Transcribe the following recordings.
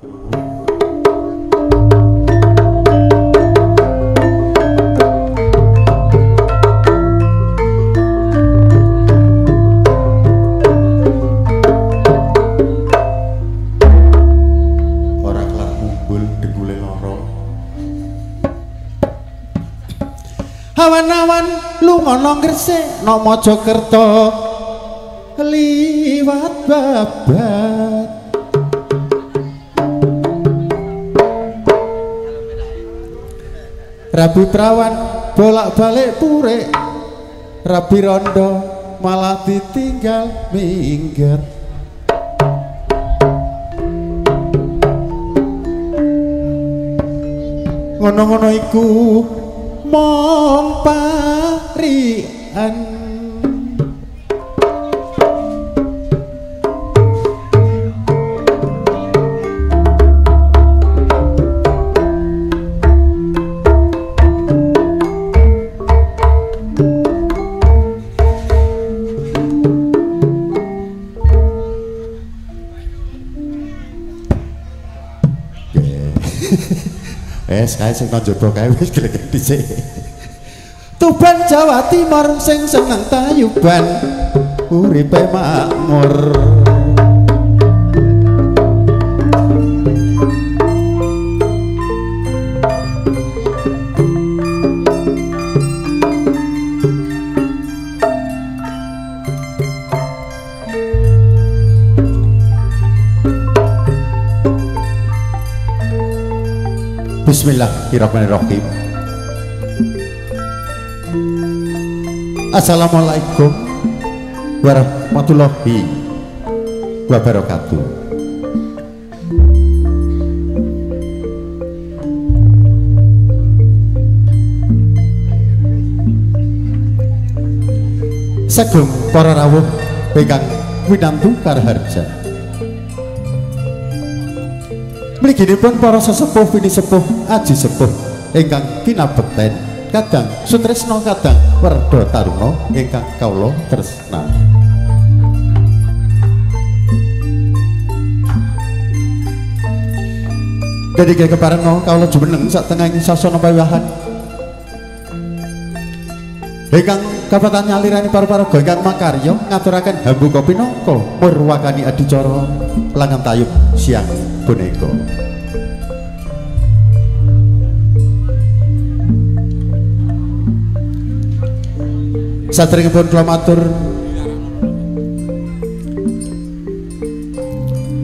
Awan-awan lungono Gresik no Mojokerto liwat Babat Rabi Prawan bolak-balik Purek Rabi Rondo malah ditinggal minggat ngono-ngono iku mong parian kae sing njaba kae wis glegek dhisik. Tuban Jawa Timur sing seneng tayuban uripe makmur. Bismillahirrahmanirrahim. Assalamualaikum warahmatullahi wabarakatuh. Sagung para rawuh ingkang winantu karaharja. Mliginipun para sesepuh wini sepuh aji sepuh ingkang kinabekten kadang sutresna kadang werda taruna ingkang kawula tresnani. Dadi keparenga kawula jumeneng sak tengahing sasana pawiwahan ingkang kapatan nyalirani para paraga ingkang makarya ngaturaken hambuka pinangka murwakani adicara langan tayub siang punika. Saderengipun kula matur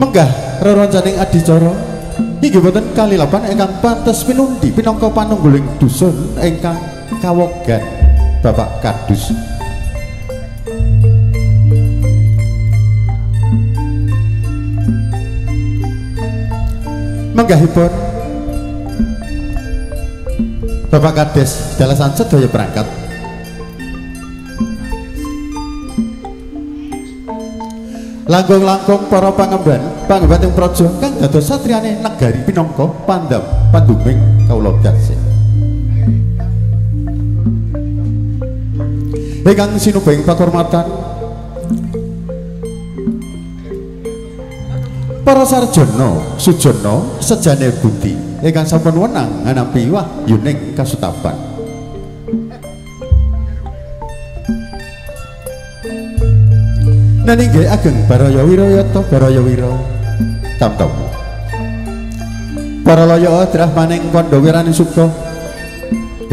menggah reroncaning adicara inggih boten kalilapan ingkang pantes pinundi pinangka panungguling dusun ingkang kawogan Bapak Kadus. Menggahipun Bapak Kades dalasan sedaya perangkat langkung-langkung para pangemban pangembating praja kang dados satriyane negari pinangka pandam panduming kawula dasih ingkang sinubeng pakurmatan para sarjana sujana sejane budi ingkang sampun wenang nganampi wahyuning kasutapan. Naninggih ageng Baraya Wirayata Baraya Wira tamtama para laya adrah maning kandha wirani suka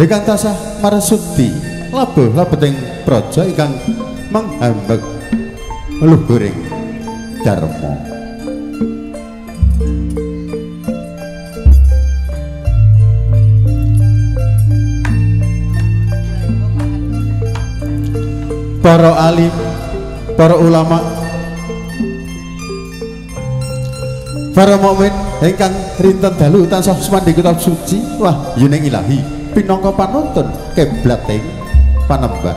ingkang tasah marsudi labuh labeting praja ingkang menghambek luhuring dharma. Para alim, para ulama, para mukmin ingkang rinten dalu tansah sumandhi kitab suci wahyuning ilahi pinangka panuntun kiblating panembah.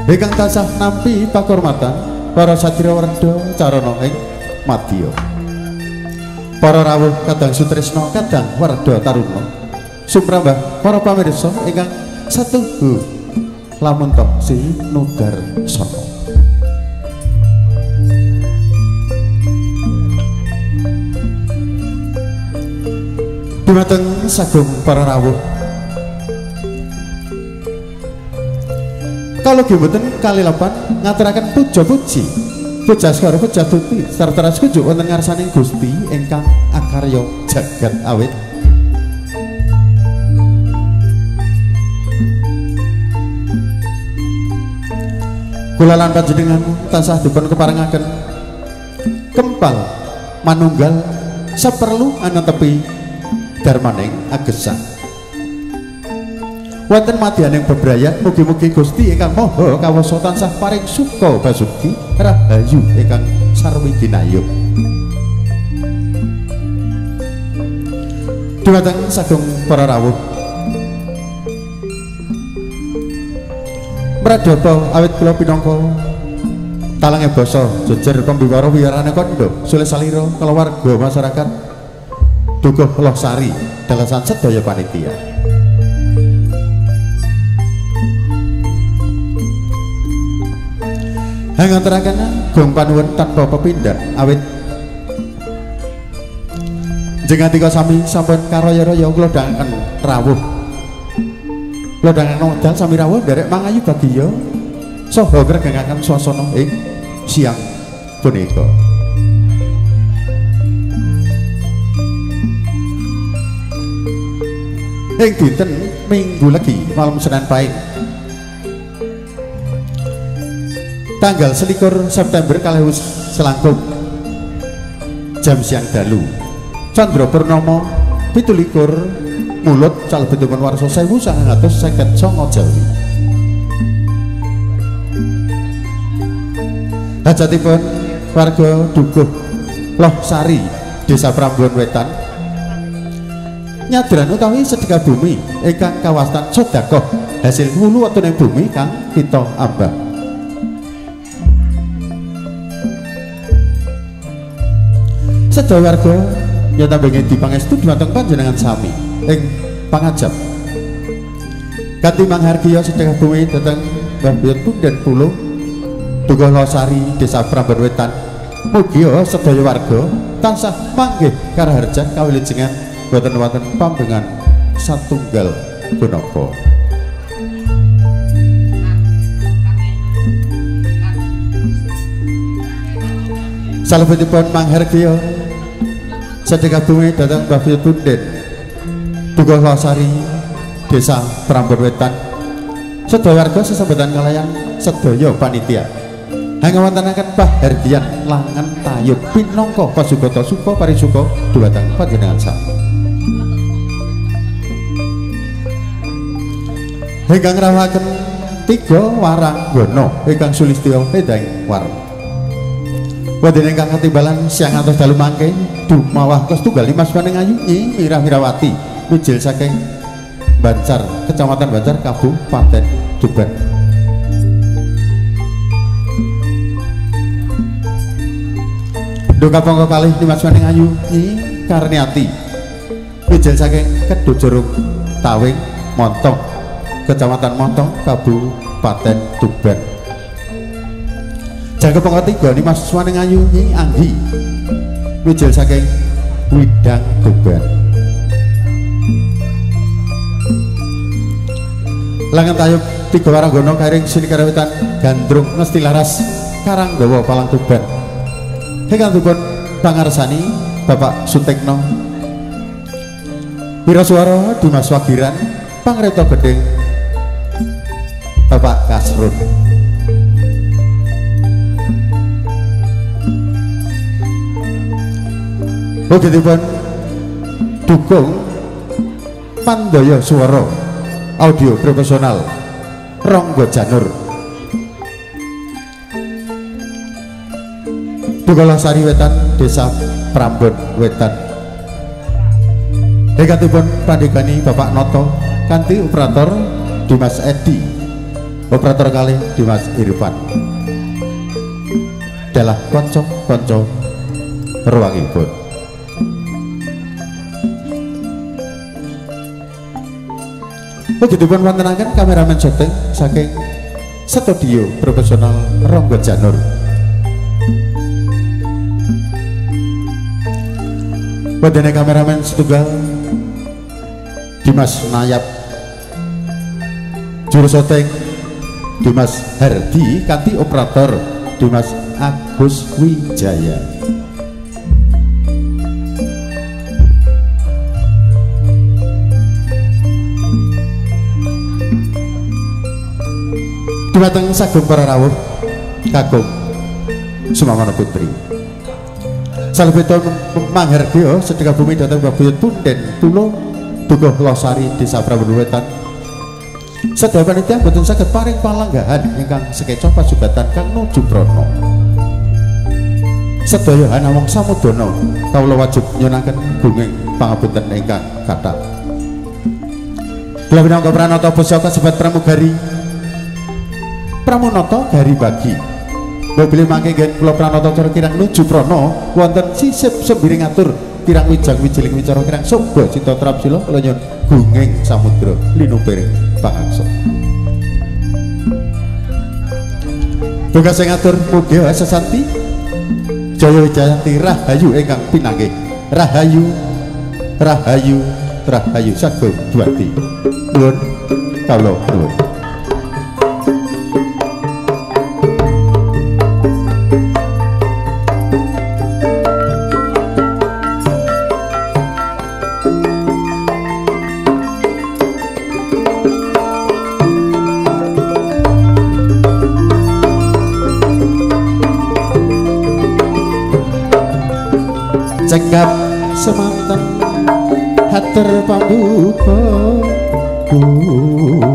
Ingkang tansah nampi pakurmatan para satria werda carana ing madya. Para rawuh kadang sutresna kadang werda taruna sumrambah para pamirsa ingkang satuhu lamun tok si Nugar Sono. Dumateng sagung para rawuh, kalau mboten kalilapan ngaturaken puja puji pujaskara pujastuti sarta sekujuk wonten ngarsaning Gusti ingkang akarya jagat awit. Kula lan panjenengan tansah dipun keparengaken kempal manunggal saperlu ana tepi darmaning agesan wonten madyaning bebrayat. Mugi-mugi Gusti ingkang Maha Kawasa tansah paring suka basuki rahayu ingkang sarwi ginayuh. Dumateng sagung para rawuh, mradhata awit kula pinangka talange basa jejer pambiwara wiyarane kandha sulih salira kulawarga masyarakat Dukuh Losari dalasan sedaya panitia. Hangaturaken gong panuwun tanpa pepindhan awit jengatika sami sampun karaya-raya kula dangaken rawuh. Kula dangaken wedal sami rawuh nderek mangayu bagiya saha ngregengaken swasana ing siang punika. Ing dinten Minggu Legi malam Senin Pahing tanggal 21 September kalih selangkung jam siang dalu Candra Purnama 17 mulut calebetipun warsa 1959 Jawi. Hajatipun warga Dukuh Losari Desa Prambon Wetan nyadran utawi sedekah bumi ingkang kawasan sedekah hasil wulu wonten ing bumi kang kita ambah. Sedaya warga nyata bengi dipangestu dumateng panjenengan sami ing pangajap kanthi manghargya sedekah bumi dhateng Mbah Tunden Pulo Dukuh Losari Desa Prambon Wetan. Mugi sedaya warga tansah manggih karaharjan kawilujengan boten wonten pambengan satunggal punapa. Salebetipun manghargya sedekah bumi dhateng Mbah Tunden Dukuh Losari Desa Prambon Wetan. Sedaya warga sesambetan kalayan sedaya panitia hangawontenaken pahargyan langan tayub pinangka pasugata suka parisuka dhumateng panjenengan sami. Ingkang ngrawuhaken 3 warang gono ingkang sulistya endahing warna. Wonten ingkang katimbalan siang atus dalu mangke dumawah Kostunggal Mas Paningayu Nyi Mirah Mirawati mijil saking Bancar Kecamatan Bancar Kabupaten Tuban. Duka pangka kalih Mas Paningayu Nyi Karniati mijil saking Kedojorong Tawing Montong Kecamatan Montong Kabupaten Tuban. Jangkep pangka 3 Mas Paningayu Nyi Anggi mijil saking Widang Tuban. Langan tayub 3 waranggono karing Sinikarawitan Gandrung Ngesti Laras Karanggawa Palang Tuban. Ingkang dipun pangarsani Bapak Sutekno Wiraswara Dimas Wagiran Pangripta Gedhing Bapak Kasrun. Ugi dipun dukung Pandaya Swara Audio Profesional Ronggo Janur Dukuh Losari Wetan Desa Prambon Wetan. Ingkangipun pandhegani Bapak Noto kanthi operator Dimas Edi, operator kalih Dimas Irfan. Dalah kanca-kanca ruwangipun. Begitupun wontenaken kameramen syuting saking Studio Profesional Ronggo Janur. Wadene kameramen setunggal Dimas Nayap, juru syuting Dimas Hardi, kanthi operator Dimas Agus Wijaya. Dumateng Sagung para rawuh kagum Sumamana Putri. Salebetipun manghargya sedekah bumi dhateng Babuya Tunden Tulo Dukuh Losari Desa Prabuwetan. Sedaya panitia boten saged paring palanggahan ingkang sekeca pasugatan Kang nuju prana. Sedaya hanamong samudana kawula wajib nyunaken gunging pangapunten ingkang kathah. Kula minangka pranata basa kasebat pramugari Pramunata Gari Bagi. Mobil mangke ngen kula pranata cara kirang nuju prana wonten sisip sembiring atur kirang wijang wijiling wicara kirang soba cita trapsila kula nyuwun gunging samudra linupiring pangangsa. Tugas sing ngatur mugi sesanti Jaya Wijayanti rahayu ingkang pinanggih. Rahayu rahayu rahayu sagung duati. Nuwun kawula nuwun. Cekap semanten hatur pambuka kula